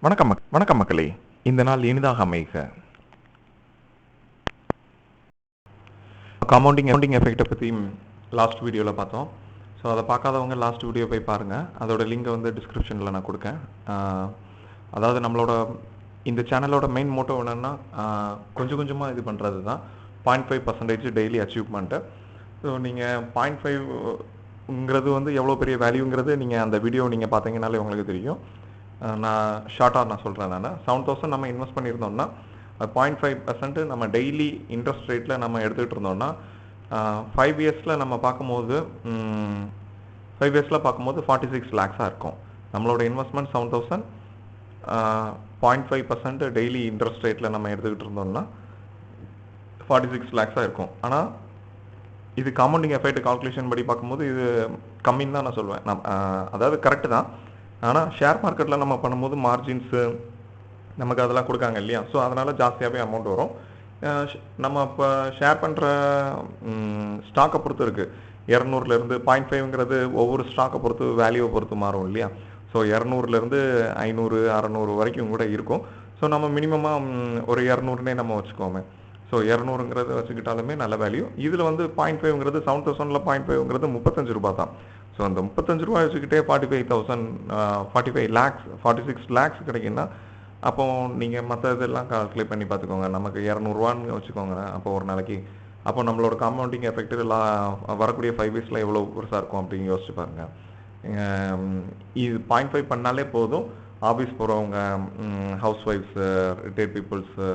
வணக்கம் மக்களே. இந்த நாள் இனிதாக அமைக. காம்பவுண்டிங் எஃபெக்ட்டை பற்றி லாஸ்ட் வீடியோவில் பார்த்தோம். ஸோ அதை பார்க்காதவங்க லாஸ்ட் வீடியோ போய் பாருங்கள். அதோட லிங்கை வந்து டிஸ்கிரிப்ஷனில் நான் கொடுக்கேன். அதாவது நம்மளோட இந்த சேனலோட மெயின் மோட்டோ என்னென்னா கொஞ்சம் கொஞ்சமாக இது பண்ணுறது தான். 0.5% டெய்லி அச்சீவ்மெண்ட்டு. ஸோ நீங்கள் 0.5ங்கிறது வந்து எவ்வளோ பெரிய வேல்யூங்கிறது நீங்கள் அந்த வீடியோ நீங்கள் பார்த்தீங்கன்னாலே உங்களுக்கு தெரியும். நான் ஷார்ட்டாக சொல்கிறேன். நான் 7,000 நம்ம இன்வெஸ்ட் பண்ணியிருந்தோம்னா 0.5% நம்ம டெய்லி இன்ட்ரெஸ்ட் ரேட்டில் நம்ம எடுத்துகிட்டு இருந்தோம்னா 5 இயர்ஸில் நம்ம பார்க்கும்போது 46 lakhs இருக்கும். நம்மளோட இன்வெஸ்ட்மெண்ட் 7,000, 0.5% டெய்லி இன்ட்ரெஸ்ட் ரேட்டில் நம்ம எடுத்துக்கிட்டு இருந்தோம்னா 46 lakhs இருக்கும். ஆனால் இது காம்பவுண்டிங் எஃபெக்ட் கால்குலேஷன் படி பார்க்கும்போது இது கம்மின்னு தான் நான் சொல்லுவேன். அதாவது கரெக்டு தான். ஆனால் ஷேர் மார்க்கெட்டில் நம்ம பண்ணும்போது மார்ஜின்ஸு நமக்கு அதெல்லாம் கொடுக்காங்க இல்லையா? ஸோ அதனால் ஜாஸ்தியாகவே அமௌண்ட் வரும். நம்ம இப்போ ஷேர் பண்ணுற ஸ்டாக்கை பொறுத்து இருக்குது. 200லேருந்து 0.5ங்கிறது ஒவ்வொரு ஸ்டாக்கை பொறுத்து வேல்யூவை பொறுத்து மாறும் இல்லையா? ஸோ 200லேருந்து 500, 600 வரைக்கும் கூட இருக்கும். ஸோ நம்ம மினிமமாக ஒரு 200னே நம்ம வச்சுக்கோமே. ஸோ 200ங்கிறது வச்சுக்கிட்டாலுமே நல்ல வேல்யூ. இதில் வந்து 0.5ங்கிறது 7,000ல் 0.5ங்கிறது 35 ரூபா தான். ஸோ அந்த 35 ரூபா வச்சுக்கிட்டே 46 lakhs கிடைக்குன்னா அப்போ நீங்கள் மற்ற இதெல்லாம் கால்குலேட் பண்ணி பார்த்துக்கோங்க. நமக்கு 200ரூவான்னு வச்சுக்கோங்க அப்போ ஒரு நாளைக்கு. அப்போ நம்மளோட காம்பவுண்டிங் எஃபெக்ட் வரக்கூடிய 5 இயர்ஸில் எவ்வளோ பெருசாக இருக்கும் அப்படின்னு யோசிச்சு பாருங்கள். இது 0.5 பண்ணாலே போதும். ஆஃபீஸ் போகிறவங்க, ஹவுஸ் ஒய்ஃப்ஸு, ரிட்டையர்ட் பீப்புள்ஸு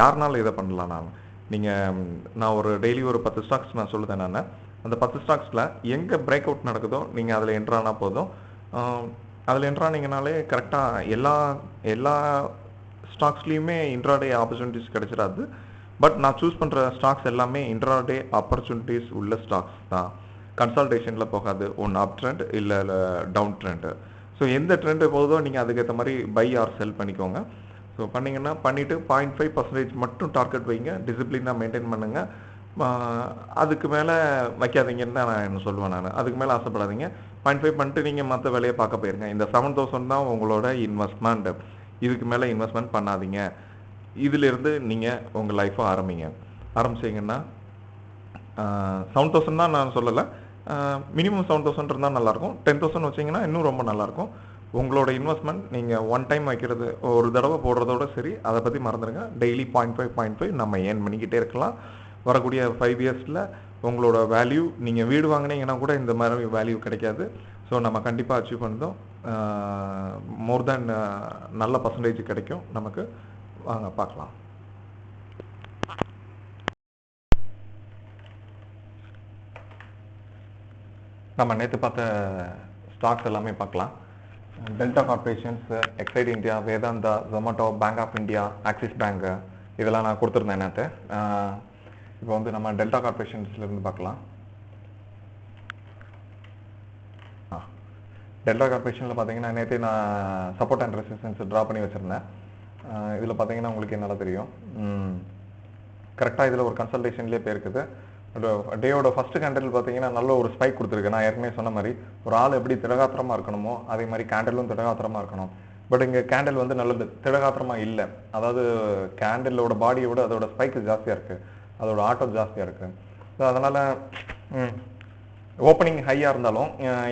யாருனாலும் இதை பண்ணலாம். நான் ஒரு டெய்லி ஒரு 10 ஸ்டாக்ஸ் நான் சொல்லுதேன். நான் அந்த 10 ஸ்டாக்ஸில் எங்கே பிரேக் அவுட் நடக்குதோ நீங்கள் அதில் என்ட்ரானா போதும். அதில் என்ட்ரானிங்கனாலே கரெக்டாக எல்லா ஸ்டாக்ஸ்லேயுமே இன்ட்ராடே ஆப்பர்ச்சுனிட்டிஸ் கிடைச்சிடாது. பட் நான் சூஸ் பண்ணுற ஸ்டாக்ஸ் எல்லாமே இன்ட்ராடே ஆப்பர்ச்சுனிட்டிஸ் உள்ள ஸ்டாக்ஸ் தான். கன்சல்டேஷனில் போகாது. ஒன்று அப் ட்ரெண்ட் இல்லை டவுன் ட்ரெண்டு. ஸோ எந்த ட்ரெண்டு போகுதோ நீங்கள் அதுக்கேற்ற மாதிரி பை ஆர் செல் பண்ணிக்கோங்க. ஸோ பண்ணிங்கன்னா பண்ணிவிட்டு 0.5% மட்டும் டார்கெட் வைங்க. டிசிப்ளினாக மெயின்டைன் பண்ணுங்கள். அதுக்கு மேலே வைக்காதீங்கன்னு தான் நான் என்ன சொல்லுவேன். நான் அதுக்கு மேலே ஆசைப்படாதீங்க. 0.5 பண்ணிட்டு நீங்கள் மற்ற வேலையை பார்க்க போயிருங்க. இந்த 7,000 தான் உங்களோட இன்வெஸ்ட்மெண்ட். இதுக்கு மேலே இன்வெஸ்ட்மெண்ட் பண்ணாதீங்க. இதிலிருந்து நீங்கள் உங்கள் லைஃப்பை ஆரம்பிச்சிங்கன்னா 7,000 தான் நான் சொல்லலை. மினிமம் 7,000 இருந்தால் நல்லாயிருக்கும். 10,000 வச்சிங்கன்னா இன்னும் ரொம்ப நல்லாயிருக்கும். உங்களோட இன்வெஸ்ட்மெண்ட் நீங்கள் ஒன் டைம் வைக்கிறது, ஒரு தடவை போடுறதோட சரி, அதை பற்றி மறந்துடுங்க. டெய்லி 0.5 நம்ம ஏர்ன் பண்ணிக்கிட்டே இருக்கலாம். வரக்கூடிய 5 இயர்ஸில் உங்களோட வேல்யூ, நீங்கள் வீடு வாங்கினீங்கன்னா கூட இந்த மாதிரி வேல்யூ கிடைக்காது. ஸோ நம்ம கண்டிப்பாக அச்சீவ் பண்ணதும் மோர் தேன் நல்ல பர்சன்டேஜ் கிடைக்கும் நமக்கு. வாங்க பார்க்கலாம். நம்ம நேற்று பார்த்த ஸ்டாக்ஸ் எல்லாமே பார்க்கலாம். Delta corporations, Exide India, Vedanta, Zomato, bank of India, Axis bank, இதெல்லாம் நான் கொடுத்துருந்தேன் நேற்று. இப்போ வந்து நம்ம டெல்டா கார்பரேஷன்ஸ்லேருந்து பார்க்கலாம். டெல்டா கார்பரேஷனில் பார்த்தீங்கன்னா நேற்று நான் சப்போர்ட் அண்ட் ரெசிஸ்டன்ஸ் ட்ரா பண்ணி வச்சுருந்தேன். இதில் பார்த்தீங்கன்னா உங்களுக்கு என்னால் தெரியும் கரெக்டாக இதில் ஒரு கன்சல்டேஷன்லேயே போயிருக்குது. டேயோட ஃபஸ்ட்டு கேண்டில் பார்த்தீங்கன்னா நல்ல ஒரு ஸ்பைக் கொடுத்துருக்கு. நான் ஏற்கனவே சொன்ன மாதிரி ஒரு ஆள் எப்படி திடகாத்திரமாக இருக்கணுமோ அதே மாதிரி கேண்டிலும் திடகாத்திரமாக இருக்கணும். பட் இங்கே கேண்டில் வந்து நல்லது திடகாத்திரமாக இல்லை. அதாவது கேண்டிலோட பாடியை விட அதோட ஸ்பைக்கு ஜாஸ்தியாக இருக்குது, அதோட ஆட்டோ ஜாஸ்தியாக இருக்குது. ஸோ அதனால் ஓப்பனிங் ஹையாக இருந்தாலும்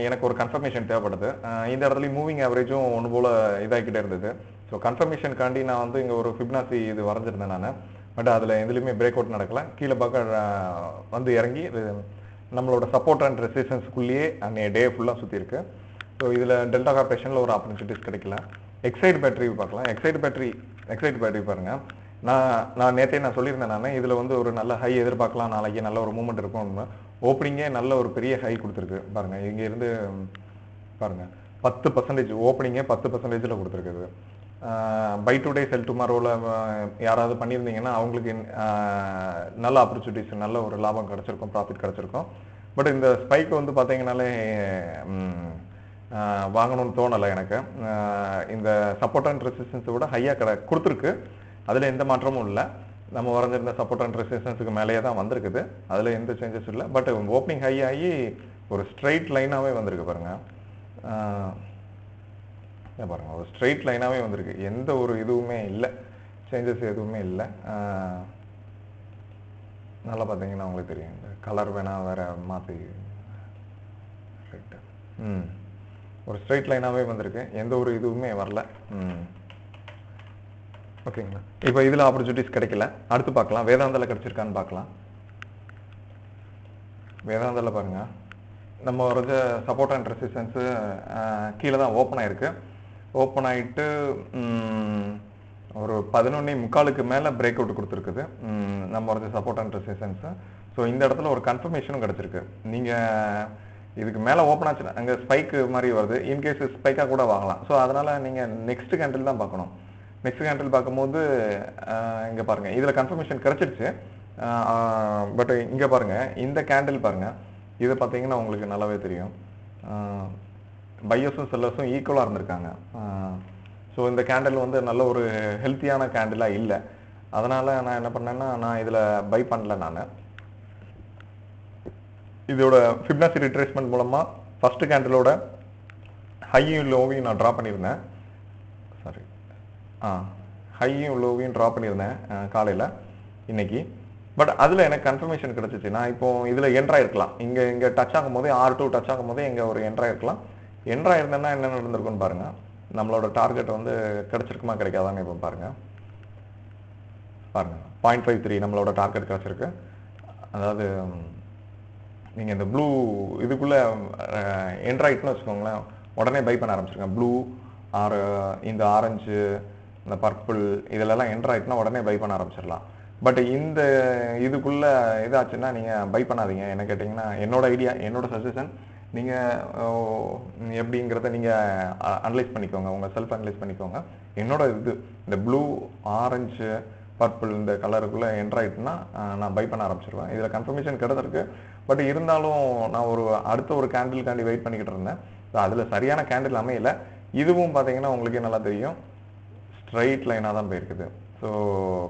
எனக்கு ஒரு கன்ஃபர்மேஷன் தேவைப்படுது. இந்த இடத்துல மூவிங் ஆவரேஜும் ஒன்று போல் இதாகிக்கிட்டே இருந்தது. ஸோ கன்ஃபர்மேஷனுக்காண்டி நான் வந்து இங்கே ஒரு ஃபிப்னாசி இது வரைஞ்சிருந்தேன் நான். பட் அதில் எதுலேயுமே பிரேக் அவுட் நடக்கலை. கீழே பார்க்க வந்து இறங்கி நம்மளோட சப்போர்ட் அண்ட் ரெசிஸ்டன்ஸுக்குள்ளேயே அன்றைய டே ஃபுல்லாக சுற்றி இருக்கு. ஸோ இதில் டெல்டா கார்பரேஷனில் ஒரு ஆப்பர்ச்சுனிட்டிஸ் கிடைக்கல. எக்ஸைட் பேட்டரி பார்க்கலாம். எக்ஸைட் பேட்டரி பாருங்கள். நான் நேற்றே நான் சொல்லியிருந்தேன். நான் இதில் வந்து ஒரு நல்ல ஹை எதிர்பார்க்கலாம், நாளைக்கு நல்ல ஒரு மூவ்மெண்ட் இருக்கும். ஓப்பனிங்கே நல்ல ஒரு பெரிய ஹை கொடுத்துருக்கு பாருங்கள். இங்கேருந்து பாருங்கள் 10% ஓப்பனிங்கே 10%ல் கொடுத்துருக்குது. பை டுடே செல் டுமாரோவில் யாராவது பண்ணியிருந்தீங்கன்னா அவங்களுக்கு நல்ல ஆப்பர்ச்சுனிட்டிஸ், நல்ல ஒரு லாபம் கிடச்சிருக்கும், ப்ராஃபிட் கிடச்சிருக்கும். பட் இந்த ஸ்பைக் வந்து பார்த்தீங்கன்னாலே வாங்கணும்னு தோணலை எனக்கு. இந்த சப்போர்ட் அண்ட் ரெசிஸ்டன்ஸை விட ஹையாக கொடுத்துருக்கு. அதில் எந்த மாற்றமும் இல்லை. நம்ம வரைஞ்சிருந்த சப்போர்ட் அண்ட் ரெசிஸ்டன்ஸுக்கு மேலேயே தான் வந்திருக்குது. அதில் எந்த சேஞ்சஸ் இல்லை. பட் ஓப்பனிங் ஹை ஆகி ஒரு ஸ்ட்ரைட் லைனாகவே வந்திருக்கு பாருங்கள். பாருங்கள் ஒரு ஸ்ட்ரெயிட் லைனாகவே வந்திருக்கு, எந்த ஒரு இதுவுமே இல்லை, சேஞ்சஸ் எதுவுமே இல்லை. நல்லா பார்த்தீங்கன்னா உங்களுக்கு தெரியும், இந்த கலர் வேணால் வேறு மாற்றி ரைட்டு. ஒரு ஸ்ட்ரெயிட் லைனாகவே வந்திருக்கு, எந்த ஒரு இதுவுமே வரல. ஓகேங்களா. இப்போ இதில் ஆப்பர்ச்சுனிட்டிஸ் கிடைக்கல, அடுத்து பார்க்கலாம் வேதாந்தாவில் கிடச்சிருக்கான்னு பார்க்கலாம். வேதாந்தாவில் பாருங்கள், நம்ம வரைஞ்ச சப்போர்ட் அண்ட் ரெசிஸ்டன்ஸு கீழே தான் ஓப்பன் ஆகிருக்கு. ஓப்பன் ஆகிட்டு ஒரு 11:45 மேலே பிரேக் அவுட் கொடுத்துருக்குது நம்ம வரைஞ்ச சப்போர்ட் அண்ட் ரெசிஸ்டன்ஸு. ஸோ இந்த இடத்துல ஒரு கன்ஃபர்மேஷனும் கிடச்சிருக்கு. நீங்கள் இதுக்கு மேலே ஓப்பன் ஆச்சுன்னா அங்கே ஸ்பைக்கு மாதிரி வருது, இன்கேஸ் ஸ்பைக்காக கூட வாங்கலாம். ஸோ அதனால் நீங்கள் நெக்ஸ்ட் கேண்டில் தான் பார்க்கணும். நெக்ஸ்ட் கேண்டில் பார்க்கும்போது இங்கே பாருங்கள், இதில் கன்ஃபர்மேஷன் கிடச்சிருச்சு. பட் இங்கே பாருங்கள், இந்த கேண்டில் பாருங்கள், இதை பார்த்தீங்கன்னா உங்களுக்கு நல்லாவே தெரியும், பையர்ஸும் செல்லர்ஸும் ஈக்குவலாக இருந்திருக்காங்க. ஸோ இந்த கேண்டில் வந்து நல்ல ஒரு ஹெல்த்தியான கேண்டிலாக இல்லை. அதனால் நான் என்ன பண்ணேன்னா, நான் இதில் பை பண்ணல. நான் இதோட ஃபிப்னாசி ரிட்ரேஸ்மெண்ட் மூலமாக ஃபஸ்ட்டு கேண்டிலோட ஹையும் லோவையும் நான் ட்ரா பண்ணியிருந்தேன். சாரி, ஹையும் லோவையும் ட்ரா பண்ணியிருந்தேன் காலையில் இன்னைக்கு. பட் அதில் எனக்கு கன்ஃபர்மேஷன் கிடச்சிச்சு. நான் இப்போ இதில் என்ட்ராயிருக்கலாம், இங்கே டச் ஆகும் போதே R2 டச் ஆகும் போதே இங்கே ஒரு என்ட்ராயிருக்கலாம். என்ட்ராயிருந்தேன்னா என்ன நடந்திருக்குன்னு பாருங்கள். நம்மளோட டார்கெட் வந்து கிடச்சிருக்குமா கிடைக்காதான்னு இப்போ பாருங்கள். 0.53 நம்மளோட டார்கெட் கிடச்சிருக்கு. அதாவது நீங்கள் இந்த ப்ளூ இதுக்குள்ளே என்ட்ராயிட்னு வச்சுக்கோங்களேன், உடனே பை பண்ண ஆரம்பிச்சிருங்க. ப்ளூ ஆர் இந்த ஆரஞ்சு இந்த பர்பிள் இதிலெல்லாம் என்ட்ராயிட்னா உடனே பை பண்ண ஆரம்பிச்சிடலாம். பட் இந்த இதுக்குள்ளே இதாச்சுன்னா நீங்கள் பை பண்ணாதீங்க. என்ன கேட்டிங்கன்னா, என்னோட ஐடியா, என்னோட சஜஷன், நீங்கள் எப்படிங்கிறத நீங்கள் அனலைஸ் பண்ணிக்கோங்க, உங்கள் செல்ஃப் அனலைஸ் பண்ணிக்கோங்க. என்னோட இது இந்த ப்ளூ ஆரஞ்சு பர்பிள் இந்த கலருக்குள்ளே என்ட்ராயிட்னா நான் பை பண்ண ஆரம்பிச்சிருவேன். இதில் கன்ஃபர்மேஷன் கிடச்சிருக்கு. பட் இருந்தாலும் நான் அடுத்த ஒரு கேண்டிலுக்காண்டி வெயிட் பண்ணிக்கிட்டு இருந்தேன். ஸோ அதில் சரியான கேண்டில் அமையலை. இதுவும் பார்த்தீங்கன்னா உங்களுக்கே நல்லா தெரியும், ஸ்ட்ரைட் லைனாக தான் போயிருக்குது. ஸோ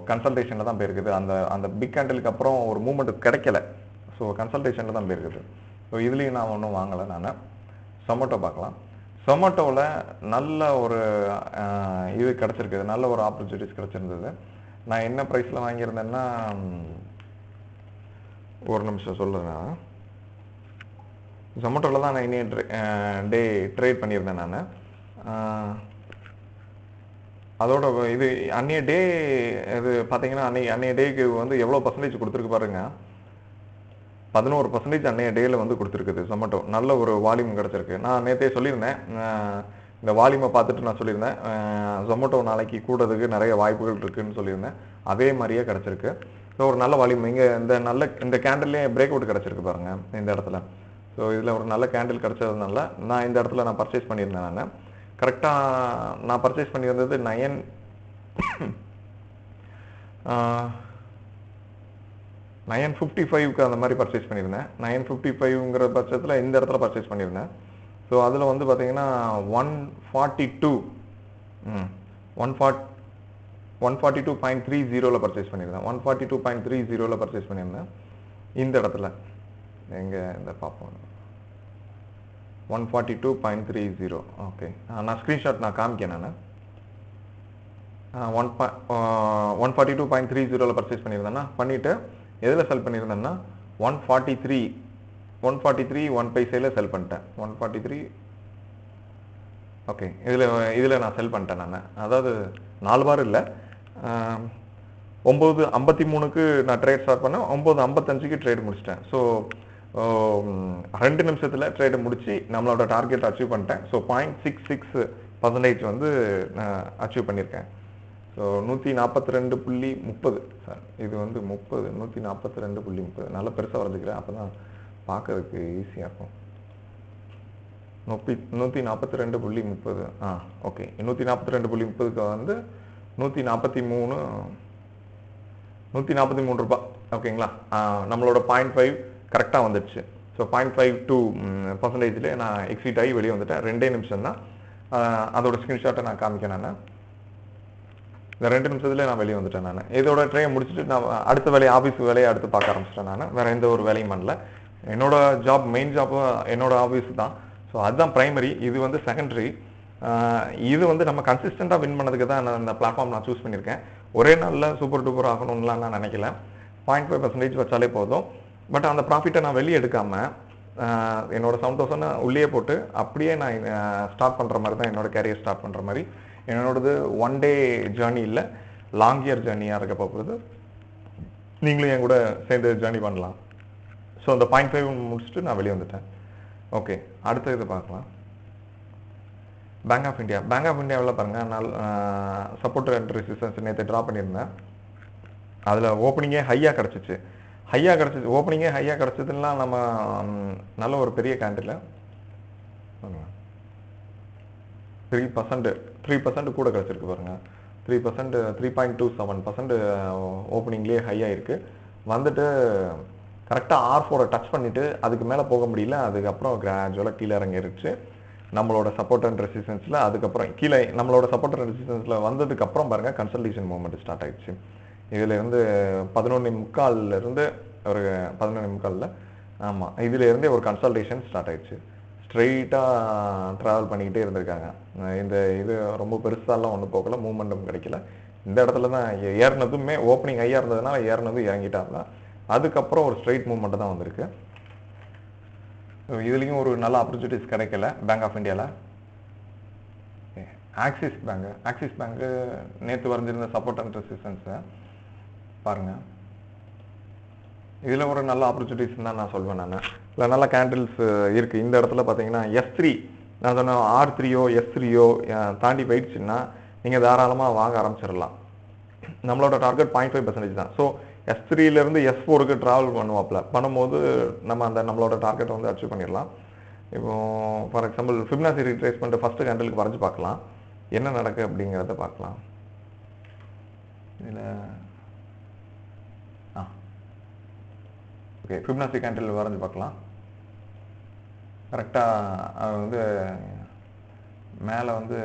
கன்சல்டேஷனில் தான் போயிருக்குது. அந்த பிக் கேண்டிலுக்கு அப்புறம் ஒரு மூமெண்ட் கிடைக்கல. ஸோ கன்சல்டேஷனில் தான் போயிருக்குது. ஸோ இதுலேயும் நான் ஒன்றும் வாங்கலை. நான் சொமேட்டோ பார்க்கலாம். சொமேட்டோவில் நல்ல ஒரு இது கிடச்சிருக்குது, நல்ல ஒரு ஆப்பர்ச்சுனிட்டிஸ் கிடச்சிருந்தது. நான் என்ன ப்ரைஸில் வாங்கியிருந்தேன்னா, ஒரு நிமிஷம் சொல்லுறேன். சொமேட்டோவில் தான் நான் இன்னும் டே ட்ரேட் பண்ணியிருந்தேன். நான் அதோட இது அன்னைய டே இது பார்த்தீங்கன்னா, அன்னைய டேக்கு வந்து எவ்வளோ பர்சன்டேஜ் கொடுத்துருக்கு பாருங்க, 11% அன்னைய டேயில் வந்து கொடுத்துருக்குது சொமேட்டோ. நல்ல ஒரு வால்யூம் கிடச்சிருக்கு. நான் நேற்றே சொல்லியிருந்தேன், இந்த வால்யூமை பார்த்துட்டு நான் சொல்லியிருந்தேன் சொமேட்டோ நாளைக்கு கூடதுக்கு நிறைய வாய்ப்புகள் இருக்குதுன்னு சொல்லியிருந்தேன். அதே மாதிரியே கிடச்சிருக்கு. ஸோ ஒரு நல்ல வால்யூம் இங்கே இந்த கேண்டில்லே பிரேக் அவுட் கிடச்சிருக்கு பாருங்கள் இந்த இடத்துல. ஸோ இதில் ஒரு நல்ல கேண்டில் கிடச்சதுனால நான் இந்த இடத்துல நான் பர்ச்சேஸ் பண்ணியிருந்தேன். நான் கரெக்டாக நான் பர்ச்சேஸ் பண்ணியிருந்தது 955க்கு அந்த மாதிரி பர்ச்சேஸ் பண்ணியிருந்தேன். 955ங்கிற பட்சத்தில் இந்த இடத்துல பர்ச்சேஸ் பண்ணியிருந்தேன். ஸோ அதில் வந்து பார்த்தீங்கன்னா 142.30 பர்ச்சேஸ் பண்ணியிருந்தேன். 142.30 பர்ச்சேஸ் பண்ணியிருந்தேன் இந்த இடத்துல. எங்கே இந்த பார்ப்போம், 142.30. ஓகே, நான் ஸ்க்ரீன்ஷாட் நான் காமிக்கேன். நான் 142.30 பர்ச்சேஸ் பண்ணியிருந்தேன்னா, பண்ணிவிட்டு எதில் செல் பண்ணியிருந்தேன்னா 143 1 பைசையில் செல் பண்ணிட்டேன். 143. ஓகே, இதில் நான் செல் பண்ணிட்டேன். நான் அதாவது 4 பார் இல்லை, 9:53க்கு நான் ட்ரேட் ஸ்டார்ட் பண்ணேன், 9:55க்கு ட்ரேட் முடிச்சிட்டேன். ஸோ 2 நிமிஷத்தில் ட்ரேடை முடிச்சு நம்மளோட டார்கெட் அச்சீவ் பண்ணிட்டேன். ஸோ 0.66% வந்து நான் அச்சீவ் பண்ணியிருக்கேன். ஸோ 142.30 சார், இது வந்து 142.30 நல்லா பெருசாக வரைஞ்சிக்கிறேன், அப்போ தான் பார்க்கறதுக்கு ஈஸியாக இருக்கும். 142.30. ஓகே, 142.30க்கு வந்து 143 ரூபாய். ஓகேங்களா, நம்மளோட 0.5 கரெக்டாக வந்துடுச்சு. ஸோ 0.52% நான் எக்ஸிட் ஆகி வெளியே வந்துட்டேன். 2 நிமிஷம் தான். அதோட ஸ்க்ரீன்ஷாட்டை நான் காமிக்கிறேன். நான் இந்த 2 நிமிஷத்துல நான் வெளியே வந்துட்டேன். நான் இதோட ட்ரேயை முடிச்சுட்டு நான் அடுத்த வேலையை, ஆஃபீஸ் வேலையை அடுத்து பார்க்க ஆரம்பிச்சிட்டேன். நான் வேறு எந்த ஒரு வேலையும் பண்ணல. என்னோட ஜாப், மெயின் ஜாப் என்னோட ஆஃபீஸ் தான். ஸோ அதுதான் ப்ரைமரி, இது வந்து செகண்டரி. இது வந்து நம்ம கன்சிஸ்டண்டாக வின் பண்ணதுக்கு தான் நான் இந்த பிளாட்ஃபார்ம் நான் சூஸ் பண்ணியிருக்கேன். ஒரே நாளில் சூப்பர் டூப்பர் ஆகணும்லாம் நான் நினைக்கல. 0.5% வச்சாலே போதும். பட் அந்த ப்ராஃபிட்டை நான் வெளியே எடுக்காமல் என்னோட 7,000 உள்ளே போட்டு அப்படியே நான் ஸ்டார்ட் பண்ணுற மாதிரி தான் என்னோட கேரியர் ஸ்டார்ட் பண்ணுற மாதிரி. என்னோடது ஒன் டே ஜேர்னி இல்லை, லாங் இயர் ஜேர்னியாக இருக்க போகுது. நீங்களும் என் கூட சேர்ந்து ஜேர்னி பண்ணலாம். ஸோ அந்த 0.5 முடிச்சுட்டு நான் வெளியே வந்துட்டேன். ஓகே, அடுத்த இது பார்க்கலாம். Bank of India. Bank of இந்தியாவில் பாருங்கள், நான் சப்போர்ட் அண்ட் ரெசிஸ்டன்ஸ் நேற்று ட்ரா பண்ணியிருந்தேன். அதில் ஓப்பனிங்கே ஹையாக கிடச்சிச்சு. ஓப்பனிங்கே ஹையாக கிடச்சதுன்னா நம்ம நல்ல ஒரு பெரிய கேண்டில் 3% கூட கிடச்சிருக்கு பாருங்கள். 3%, 3.27% ஓப்பனிங்லேயே ஹையாக இருக்குது. வந்துட்டு கரெக்டாக R4 டச் பண்ணிவிட்டு அதுக்கு மேலே போக முடியல. அதுக்கப்புறம் கிராஜுவலாக கீழே இறங்கிருச்சு நம்மளோட சப்போர்ட் அண்ட் ரெசிஸ்டன்ஸில். அதுக்கப்புறம் கீழே நம்மளோட சப்போர்ட் அண்ட் ரெசிஸ்டன்ஸில் வந்ததுக்கப்புறம் பாருங்கள் கன்சல்டேஷன் மூவ்மெண்ட் ஸ்டார்ட் ஆகிடுச்சு. இதிலேருந்து 11:45 ஒரு 11:45 ஆமாம், இதிலேருந்தே ஒரு கன்சல்டேஷன் ஸ்டார்ட் ஆகிடுச்சு. ஸ்ட்ரெயிட்டாக ட்ராவல் பண்ணிக்கிட்டே இருந்திருக்காங்க. இந்த இது ரொம்ப பெருசாலாம் ஒன்றும் போகல, மூவ்மெண்ட்டும் கிடைக்கல. இந்த இடத்துல தான் ஏறினதுமே ஓப்பனிங் ஹையாக இருந்ததுனால ஏறினதும் இறங்கிட்டாங்க. அதுக்கப்புறம் ஒரு ஸ்ட்ரெயிட் மூவ்மெண்ட்டு தான் வந்திருக்கு. இதுலேயும் ஒரு நல்ல ஆப்பர்ச்சுனிட்டிஸ் கிடைக்கல பேங்க் ஆஃப் இந்தியாவில். ஆக்சிஸ் பேங்க்கு நேற்று வரைஞ்சிருந்த சப்போர்ட் அண்ட் ரெசிஸ்டன்ஸை பாருங்கள். இதில் ஒரு நல்ல ஆப்பர்ச்சுனிட்டிஸ் தான் நான் சொல்வேன். நான் இல்லை நல்ல கேண்டில்ஸ் இருக்குது. இந்த இடத்துல பார்த்தீங்கன்னா S3 நான் சொன்ன R3யோ S3யோ தாண்டி போயிடுச்சுன்னா நீங்கள் தாராளமாக வாங்க ஆரம்பிச்சிடலாம். நம்மளோட டார்கெட் 0.5% தான். ஸோ S3லேருந்து S4க்கு ட்ராவல் பண்ணும்போது நம்ம நம்மளோட டார்கெட்டை வந்து அச்சீவ் பண்ணிடலாம். இப்போ for example Fibonacci retracement first கேண்டிலுக்கு வரைஞ்சி பார்க்கலாம், என்ன நடக்கு அப்படிங்கிறத பார்க்கலாம். இதில் ஓகே, ஃபிப்னாசி கேண்டில் வரைஞ்சி பார்க்கலாம். கரெக்டாக வந்து மேலே வந்து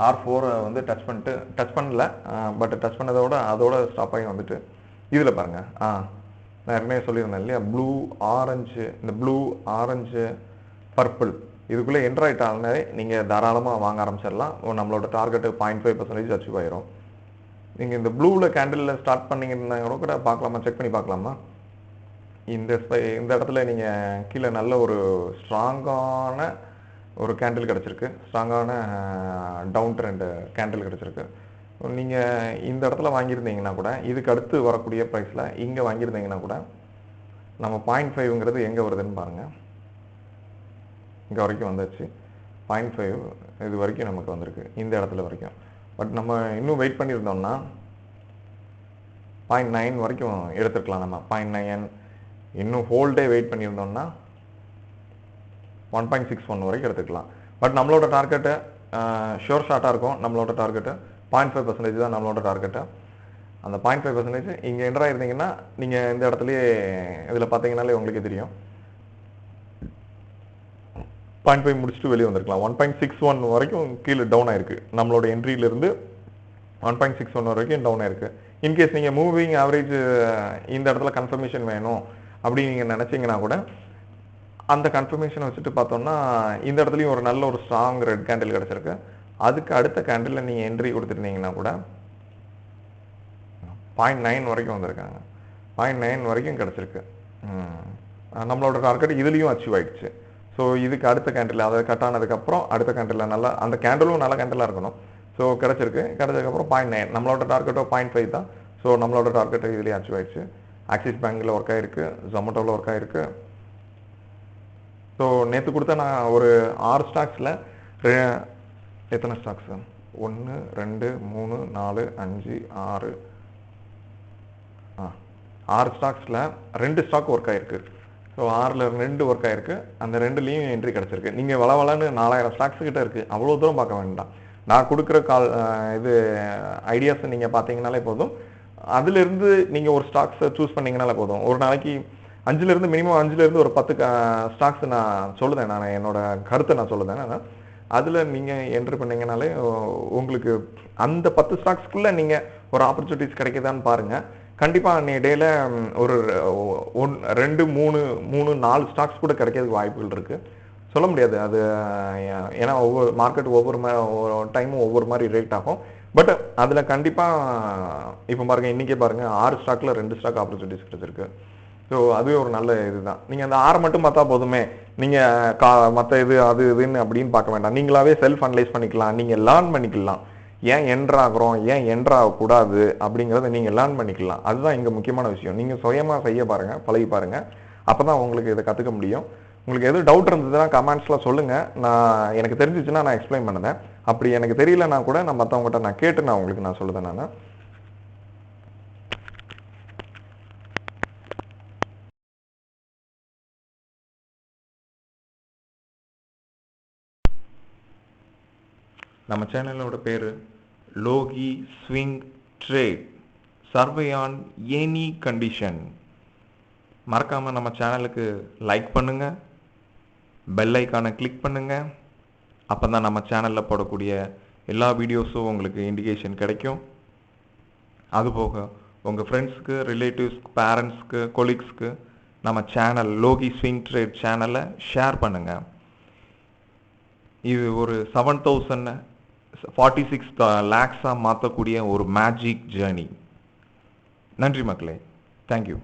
R4 வந்து டச் பண்ணல. பட் டச் பண்ணதோட அதோட ஸ்டாப் ஆகி வந்துட்டு இதில் பாருங்கள். நான் ஏற்கனவே சொல்லியிருந்தேன் இல்லையா, ப்ளூ ஆரஞ்சு, இந்த ப்ளூ ஆரஞ்சு பர்பிள் இதுக்குள்ளே என்ட்ராய்ட் ஆனாலே நீங்கள் தாராளமாக வாங்க ஆரம்பிச்சிடலாம். நம்மளோட டார்கெட்டு 0.5% அச்சீவ் ஆயிரும். நீங்கள் இந்த ப்ளூவில் கேண்டிலில் ஸ்டார்ட் பண்ணிங்கன்னா கூட பார்க்கலாமா, செக் பண்ணி பார்க்கலாமா. இந்த இடத்துல நீங்கள் கீழே நல்ல ஒரு ஸ்ட்ராங்கான ஒரு கேண்டில் கிடச்சிருக்கு, ஸ்ட்ராங்கான டவுன் ட்ரெண்ட் கேண்டில் கிடச்சிருக்கு. நீங்கள் இந்த இடத்துல வாங்கியிருந்தீங்கன்னா கூட இதுக்கு அடுத்து வரக்கூடிய ப்ரைஸில் இங்கே வாங்கியிருந்தீங்கன்னா கூட நம்ம 0.5ங்கிறது எங்கே வருதுன்னு பாருங்கள். இங்கே வரைக்கும் வந்துச்சு 0.5 இது வரைக்கும் நமக்கு வந்திருக்கு, இந்த இடத்துல வரைக்கும். பட் நம்ம இன்னும் வெயிட் பண்ணியிருந்தோம்னா 0.9 வரைக்கும் எடுத்துருக்கலாம். நம்ம 0.9 இன்னும் ஹோல்டே வெயிட் பண்ணியிருந்தோம்னா 1.61 வரைக்கும் எடுத்துக்கலாம். பட் நம்மளோட டார்கெட்டு ஷோர் ஷார்ட்டாக இருக்கும். நம்மளோட டார்கெட்டு 0.5% தான் நம்மளோட டார்கெட்டு. அந்த 0.5% இங்கே என்ட்ரு ஆயிருந்தீங்கன்னா நீங்கள் இந்த இடத்துலையே இதில் பார்த்தீங்கன்னாலே உங்களுக்கே தெரியும் 0.5 முடிச்சுட்டு வெளியே வந்திருக்கலாம். 1.61 வரைக்கும் கீழே டவுன் ஆயிருக்கு. நம்மளோட என்ட்ரியிலேருந்து 1.61 வரைக்கும் டவுன் ஆயிருக்கு. இன்கேஸ் நீங்கள் மூவிங் ஆவரேஜ் இந்த இடத்துல கன்ஃபர்மேஷன் வேணும் அப்படின்னு நீங்கள் நினச்சிங்கன்னா கூட அந்த கன்ஃபர்மேஷனை வச்சுட்டு பார்த்தோம்னா இந்த இடத்துலையும் ஒரு நல்ல ஒரு ஸ்ட்ராங் ரெட் கேண்டில் கிடச்சிருக்கு. அதுக்கு அடுத்த கேண்டிலில் நீங்கள் என்ட்ரி கொடுத்துருந்தீங்கன்னா கூட 0.9 வரைக்கும் வந்திருக்காங்க. 0.9 வரைக்கும் கிடச்சிருக்கு. நம்மளோட டார்கெட் இதுலேயும் அச்சீவ் ஆகிடுச்சு. ஸோ இதுக்கு அடுத்த கேண்டில் அதை கட் ஆனதுக்கப்புறம் அடுத்த கேண்டில் நல்லா அந்த கேண்டிலும் நல்ல கேண்டிலாக இருக்கணும். ஸோ கிடச்சதுக்கப்புறம் 0.9 நம்மளோட டார்கெட்டோ 0.5 தான். ஸோ நம்மளோட டார்கெட்டோ இதுலேயே அச்சீவ் ஆகிடுச்சு. ஆக்சிஸ் பேங்கில் ஒர்க் ஆகிருக்கு, ஜொமேட்டோவில் ஒர்க் ஆகிருக்கு. ஸோ நேற்று கொடுத்த நான் ஒரு 6 ஸ்டாக்ஸில் எத்தனை ஸ்டாக்ஸு 1 2 3 4 5 6 6 ஸ்டாக்ஸில் 2 ஸ்டாக் ஒர்க் ஆகிருக்கு. ஸோ 6ல் 2 ஒர்க் ஆகிருக்கு. அந்த 2லேயும் என்ட்ரி கிடச்சிருக்கு. நீங்கள் வளவலன்னு 4000 ஸ்டாக்ஸ் கிட்ட இருக்குது, அவ்வளோ தூரம் பார்க்க வேண்டாம். நான் கொடுக்குற இது ஐடியாஸை நீங்கள் பார்த்தீங்கனாலே போதும். அதுலேருந்து நீங்கள் ஒரு ஸ்டாக்ஸை சூஸ் பண்ணிங்கனாலே போதும். ஒரு நாளைக்கு 5லேருந்து மினிமம் 5லேருந்து ஒரு 10 ஸ்டாக்ஸ் நான் சொல்லுதேன். நான் என்னோட கருத்தை நான் சொல்லுதேன். நான் அதில் நீங்கள் என்ட்ரி பண்ணிங்கனாலே உங்களுக்கு அந்த 10 ஸ்டாக்ஸ்க்குள்ளே நீங்கள் ஒரு ஆப்பர்ச்சுனிட்டிஸ் கிடைக்குதான்னு பாருங்கள். கண்டிப்பாக அன்றைய டேயில் ஒரு 2 3 4 ஸ்டாக்ஸ் கூட கிடைக்கிறதுக்கு வாய்ப்புகள் இருக்குது. சொல்ல முடியாது அது. ஏன்னா ஒவ்வொரு மார்க்கெட் ஒவ்வொரு டைமும் ஒவ்வொரு மாதிரி ரேட் ஆகும். பட் அதில் கண்டிப்பாக இப்போ பாருங்கள், இன்றைக்கே பாருங்கள் 6 ஸ்டாக்கில் 2 ஸ்டாக் ஆப்பர்ச்சுனிட்டிஸ் கிடச்சிருக்கு. ஸோ அதுவே ஒரு நல்ல இதுதான். நீங்கள் அந்த 6 மட்டும் பார்த்தா போதுமே, நீங்கள் மற்ற இது அது இதுன்னு அப்படின்னு பார்க்க வேண்டாம். நீங்களாவே செல்ஃப் அனலைஸ் பண்ணிக்கலாம், நீங்கள் லேர்ன் பண்ணிக்கலாம். ஏன் என்ட்ராகிறோம், ஏன் என்ட்ராகக்கூடாது அப்படிங்கிறத நீங்கள் லேர்ன் பண்ணிக்கலாம். அதுதான் இங்கே முக்கியமான விஷயம். நீங்கள் சுயமாக செய்ய பாருங்கள், பழகி பாருங்கள். அப்போ தான் உங்களுக்கு இதை கற்றுக்க முடியும். உங்களுக்கு எதுவும் டவுட் இருந்ததுன்னா கமெண்ட்ஸில் சொல்லுங்கள். எனக்கு தெரிஞ்சிச்சுன்னா நான் எக்ஸ்பிளைன் பண்ணுறேன். அப்படி எனக்கு தெரியலன்னா கூட நான் மற்றவங்ககிட்ட நான் கேட்டு உங்களுக்கு நான் சொல்லுதேன். நம்ம சேனலோட பேர் Loki swing trade, survive on any condition. மறக்காமல் நம்ம சேனலுக்கு லைக் பண்ணுங்கள், பெல் ஐக்கானை கிளிக் பண்ணுங்கள். அப்போ தான் நம்ம சேனலில் போடக்கூடிய எல்லா வீடியோஸும் உங்களுக்கு இண்டிகேஷன் கிடைக்கும். அதுபோக உங்கள் ஃப்ரெண்ட்ஸுக்கு, ரிலேட்டிவ்ஸ்க்கு, பேரண்ட்ஸ்க்கு, கொலீக்ஸ்க்கு நம்ம சேனல் லோகி ஸ்விங் ட்ரேட் சேனலை ஷேர் பண்ணுங்கள். இது ஒரு 7,046 lakhs மாற்றக்கூடிய ஒரு மேஜிக் ஜேர்னி. நன்றி மக்களே, தேங்க்யூ.